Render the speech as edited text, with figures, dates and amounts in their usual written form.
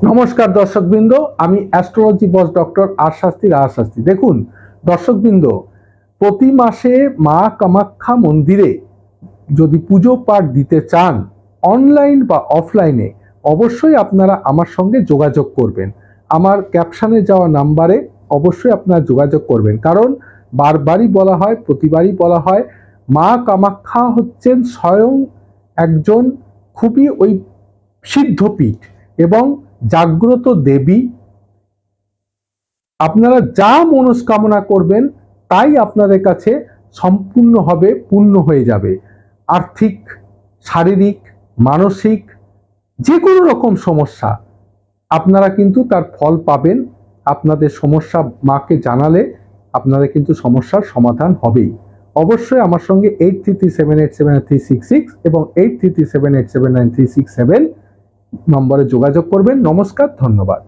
নমস্কার দর্শকবৃন্দ, আমি অ্যাস্ট্রোলজি বস ডক্টর আর শাস্ত্রী। দেখুন দর্শকবৃন্দ, প্রতি মাসে মা কামাখ্যা মন্দিরে যদি পুজো পাঠ দিতে চান, অনলাইন বা অফলাইনে, অবশ্যই আপনারা আমার সঙ্গে যোগাযোগ করবেন। আমার ক্যাপশনে যাওয়া নাম্বারে অবশ্যই আপনারা যোগাযোগ করবেন, কারণ বারবারই বলা হয়, প্রতিবারই বলা হয়, মা কামাখ্যা হচ্ছেন স্বয়ং একজন খুবই সিদ্ধপীঠ এবং জাগ্রত দেবী। আপনারা যা মনস্কামনা করবেন তাই আপনাদের কাছে সম্পূর্ণভাবে পূর্ণ হয়ে যাবে। আর্থিক, শারীরিক, মানসিক যে কোনো রকম সমস্যা আপনারা কিন্তু তার ফল পাবেন। আপনাদের সমস্যা মাকে জানালে আপনাদের কিন্তু সমস্যার সমাধান হবেই। অবশ্যই আমার সঙ্গে 8337879366 এবং 8337879367 নম্বরে যোগাযোগ করবেন। নমস্কার, ধন্যবাদ।